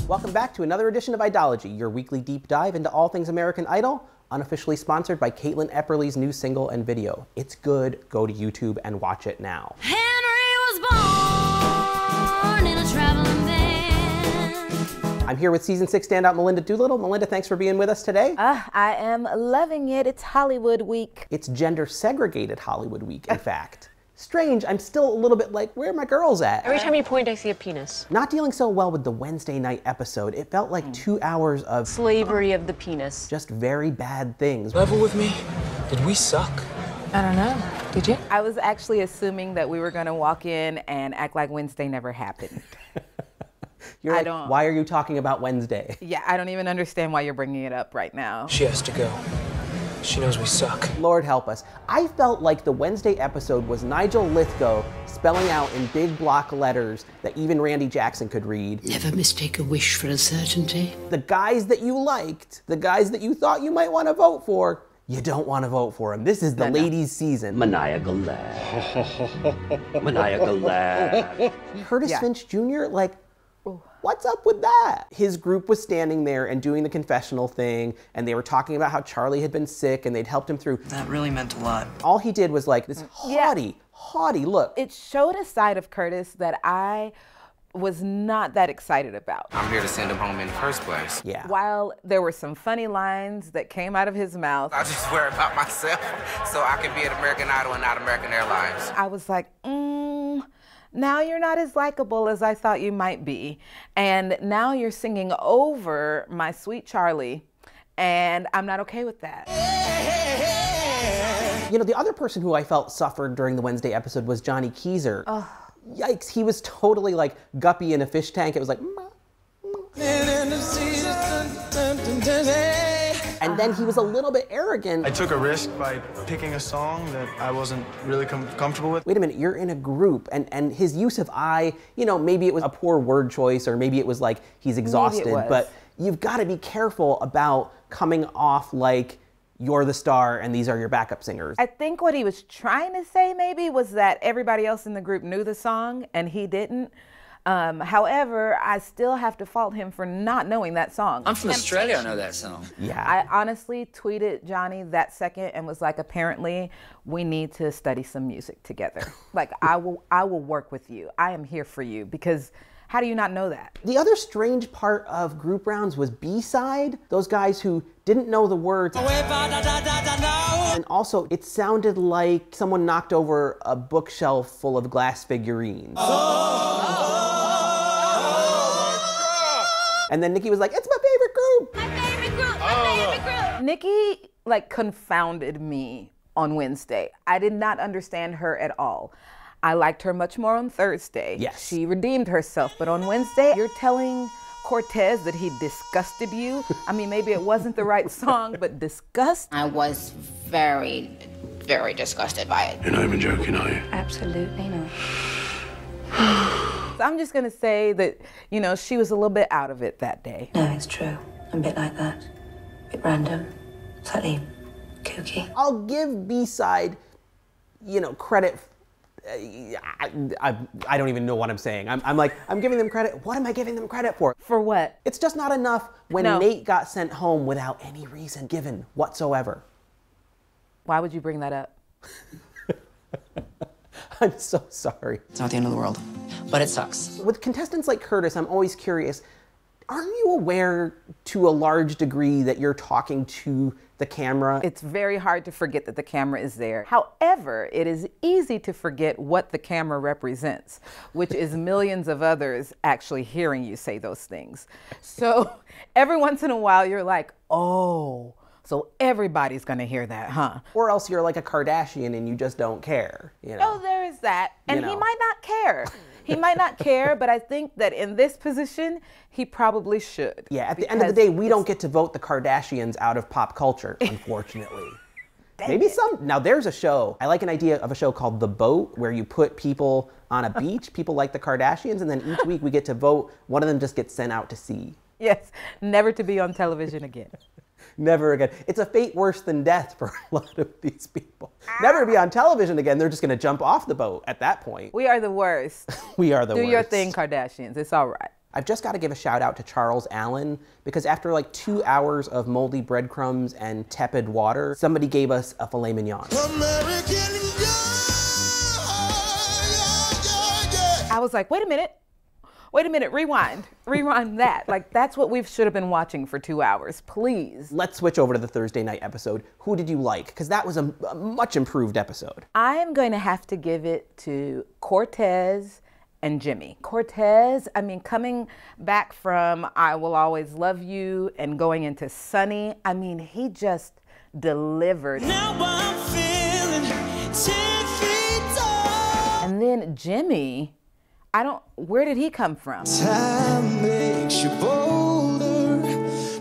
Welcome back to another edition of Idology, your weekly deep dive into all things American Idol, unofficially sponsored by Caitlin Epperly's new single and video. It's good. Go to YouTube and watch it now. Henry was born in a traveling van. I'm here with season 6 standout Melinda Doolittle. Melinda, thanks for being with us today. I am loving it. It's Hollywood week. It's gender segregated Hollywood week, in fact. Strange, I'm still a little bit like, where are my girls at? Every time you point, I see a penis. Not dealing so well with the Wednesday night episode. It felt like 2 hours of Slavery of the penis. just very bad things. Level with me? Did we suck? I don't know. Did you? I was actually assuming that we were going to walk in and act like Wednesday never happened. You're like, why are you talking about Wednesday? Yeah, I don't even understand why you're bringing it up right now. She has to go. She knows we suck. Lord help us. I felt like the Wednesday episode was Nigel Lithgow spelling out in big block letters that even Randy Jackson could read. Never mistake a wish for a certainty. The guys that you liked, the guys that you thought you might want to vote for, you don't want to vote for them. This is the ladies' season. Maniacal laugh. Maniacal laugh. Curtis Finch Jr., like, what's up with that? His group was standing there and doing the confessional thing, and they were talking about how Charlie had been sick and they'd helped him through. That really meant a lot. All he did was like this haughty look. It showed a side of Curtis that I was not that excited about. I'm here to send him home in the first place. Yeah. While there were some funny lines that came out of his mouth, I just worry about myself so I can be at American Idol and not American Airlines. I was like, now you're not as likable as I thought you might be. And now you're singing over my sweet Charlie, and I'm not okay with that. You know, the other person who I felt suffered during the Wednesday episode was Johnny Keezer. Oh. Yikes, he was totally like Guppy in a fish tank. It was like, and then he was a little bit arrogant. I took a risk by picking a song that I wasn't really comfortable with. Wait a minute, you're in a group, and his use of I, you know, maybe it was a poor word choice, or maybe it was like he's exhausted, but you've got to be careful about coming off like you're the star and these are your backup singers. I think what he was trying to say maybe was that everybody else in the group knew the song and he didn't. However, I still have to fault him for not knowing that song. I'm from Australia, I know that song. Yeah. I honestly tweeted Johnny that second and was like, apparently we need to study some music together. Like, I will work with you. I am here for you, because how do you not know that? The other strange part of group rounds was B-side, those guys who didn't know the words. And also, it sounded like someone knocked over a bookshelf full of glass figurines. And then Nicki was like, it's my favorite group. My favorite group, my favorite group. Nicki, like, confounded me on Wednesday. I did not understand her at all. I liked her much more on Thursday. Yes. She redeemed herself, but on Wednesday, you're telling Cortez that he disgusted you. I mean, maybe it wasn't the right song, but disgust? I was very, very disgusted by it. You're not even joking, are you? Absolutely not. So I'm just gonna say that, you know, she was a little bit out of it that day. No, it's true. I'm a bit like that. A bit random. Slightly kooky. I'll give B-side, you know, credit. I don't even know what I'm saying. I'm giving them credit. What am I giving them credit for? For what? It's just not enough when Nate got sent home without any reason given whatsoever. Why would you bring that up? I'm so sorry. It's not the end of the world, but it sucks. With contestants like Curtis, I'm always curious, aren't you aware to a large degree that you're talking to the camera? It's very hard to forget that the camera is there. However, it is easy to forget what the camera represents, which is millions of others actually hearing you say those things. So every once in a while, you're like, oh, so everybody's gonna hear that, huh? Or else you're like a Kardashian and you just don't care, you know? Oh, there is that. And You know. he might not care. He might not care, but I think that in this position, he probably should. Yeah, at the end of the day, we don't get to vote the Kardashians out of pop culture, unfortunately. Maybe some. Now there's a show. I like an idea of a show called The Boat, where you put people on a beach, people like the Kardashians, and then each week we get to vote. One of them just gets sent out to sea. Yes, never to be on television again. Never again. It's a fate worse than death for a lot of these people. Never to be on television again. They're just going to jump off the boat at that point. We are the worst. We are the worst. Do your thing, Kardashians. It's all right. I've just got to give a shout out to Charles Allen, because after like 2 hours of moldy breadcrumbs and tepid water, somebody gave us a filet mignon. I was like, wait a minute, rewind that. Like, that's what we should have been watching for 2 hours, please. Let's switch over to the Thursday night episode. Who did you like? Because that was a much improved episode. I am going to have to give it to Cortez and Jimmy. Cortez, I mean, coming back from I Will Always Love You and going into Sunny, I mean, he just delivered. Now I'm feeling 10 feet tall. And then Jimmy, where did he come from? Time makes you bolder,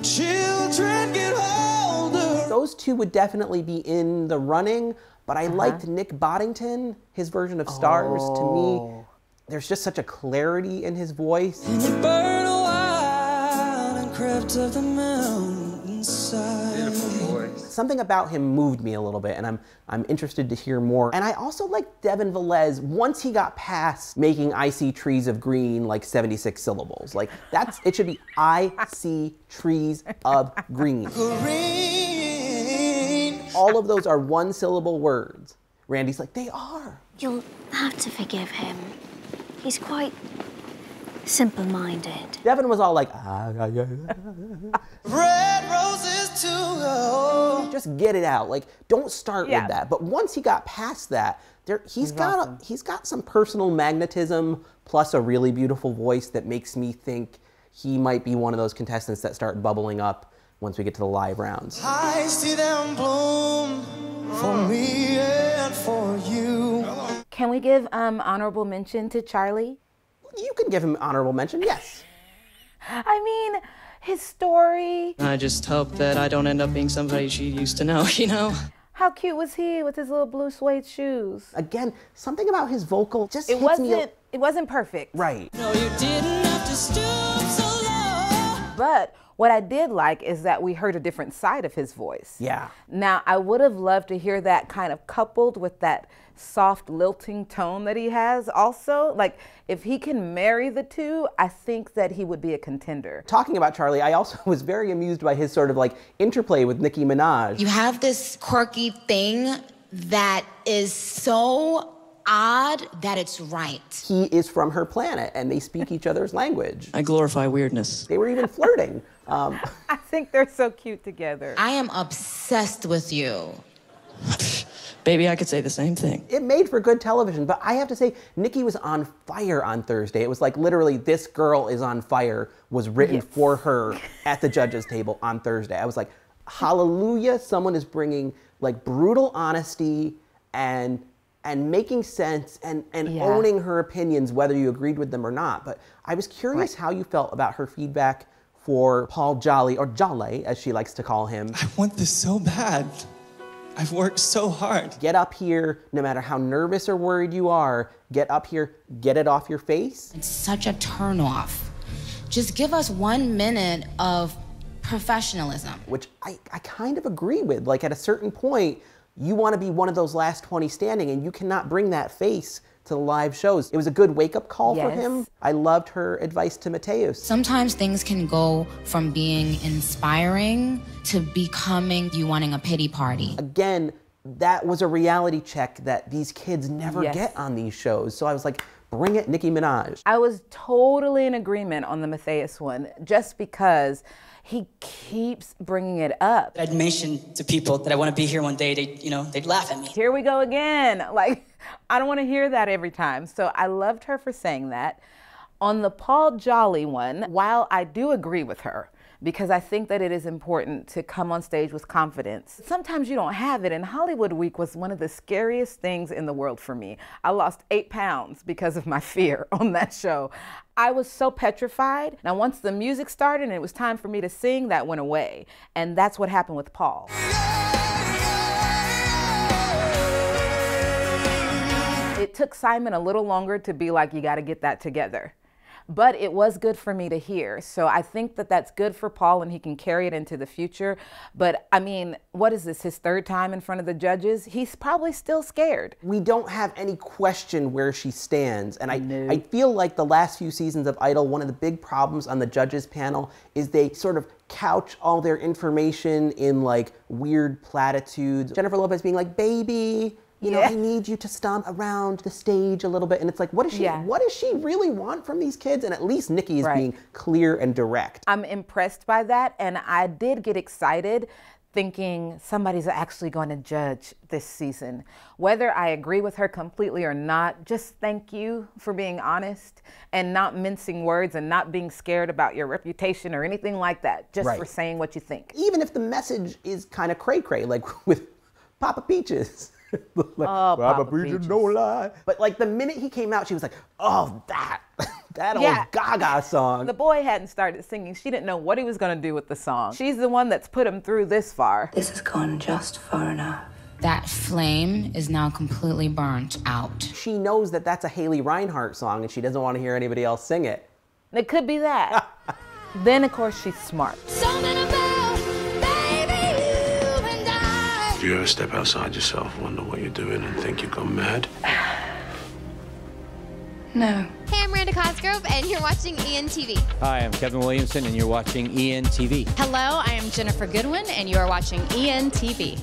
children get older. Those two would definitely be in the running, but I liked Nick Boddington, his version of Stars. To me, there's just such a clarity in his voice. And you burn wild and crept up the mountainside. Beautiful voice. Something about him moved me a little bit, and I'm interested to hear more. And I also like Devin Velez once he got past making I See Trees of Green like 76 syllables. Like, it should be I See Trees of Green. Green. All of those are one-syllable words. Randy's like, they are. You'll have to forgive him. He's quite simple-minded. Devin was all like, Red roses too. just get it out. Like, don't start with that. But once he got past that, he's got some personal magnetism plus a really beautiful voice that makes me think he might be one of those contestants that start bubbling up once we get to the live rounds. I see them bloom for me and for you. Can we give honorable mention to Charlie? You can give him honorable mention, yes. I mean, his story. I just hope that I don't end up being somebody she used to know, you know? How cute was he with his little blue suede shoes? Again, something about his vocal just hits me. It wasn't perfect. Right. No, you didn't have to stoop so low. But what I did like is that we heard a different side of his voice. Yeah. Now, I would have loved to hear that kind of coupled with that soft lilting tone that he has also. Like, if he can marry the two, I think that he would be a contender. Talking about Charlie, I also was very amused by his sort of like interplay with Nicki Minaj. You have this quirky thing that is so odd that it's right. He is from her planet and they speak each other's language. I glorify weirdness. They were even flirting. I think they're so cute together. I am obsessed with you. Baby, I could say the same thing. It made for good television, but I have to say, Nicki was on fire on Thursday. It was like literally, "This girl is on fire" was written for her at the judges' table on Thursday. I was like, hallelujah, someone is bringing like brutal honesty and making sense and owning her opinions, whether you agreed with them or not. But I was curious how you felt about her feedback for Paul Jolly, or Jolly, as she likes to call him. I want this so bad. I've worked so hard. Get up here, no matter how nervous or worried you are, get up here, get it off your face. It's such a turnoff. Just give us 1 minute of professionalism. Which I kind of agree with. Like, at a certain point, you want to be one of those last 20 standing, and you cannot bring that face to the live shows. It was a good wake-up call for him. I loved her advice to Mateus. Sometimes things can go from being inspiring to becoming you wanting a pity party. Again, that was a reality check that these kids never get on these shows. So I was like, bring it, Nicki Minaj. I was totally in agreement on the Mateus one, just because he keeps bringing it up. I'd mention to people that I want to be here one day, they'd laugh at me. Here we go again. Like, I don't want to hear that every time. So I loved her for saying that. On the Paul Jolly one, while I do agree with her, because I think that it is important to come on stage with confidence, sometimes you don't have it, and Hollywood Week was one of the scariest things in the world for me. I lost 8 pounds because of my fear on that show. I was so petrified. Now, once the music started and it was time for me to sing, that went away. And that's what happened with Paul. It took Simon a little longer to be like, you got to get that together. but it was good for me to hear. So I think that that's good for Paul and he can carry it into the future. But I mean, what is this, his third time in front of the judges? He's probably still scared. We don't have any question where she stands. And I feel like the last few seasons of Idol, one of the big problems on the judges panel is they sort of couch all their information in like weird platitudes. Jennifer Lopez being like, baby, you know, I need you to stomp around the stage a little bit. And it's like, what does she really want from these kids? And at least Nicki is being clear and direct. I'm impressed by that. And I did get excited thinking somebody's actually going to judge this season. Whether I agree with her completely or not, just thank you for being honest and not mincing words and not being scared about your reputation or anything like that, just for saying what you think. Even if the message is kind of cray-cray, like with Papa Peaches. Like, Papa Peaches, no lie. But like the minute he came out, she was like, oh, that old Gaga song. The boy hadn't started singing. She didn't know what he was going to do with the song. She's the one that's put him through this far. This has gone just far enough. That flame is now completely burnt out. She knows that that's a Haley Reinhart song and she doesn't want to hear anybody else sing it. It could be that. Then, of course, she's smart. Do you ever step outside yourself, wonder what you're doing, and think you've gone mad? No. Hey, I'm Miranda Cosgrove, and you're watching ENTV. Hi, I'm Kevin Williamson, and you're watching ENTV. Hello, I am Jennifer Goodwin, and you are watching ENTV.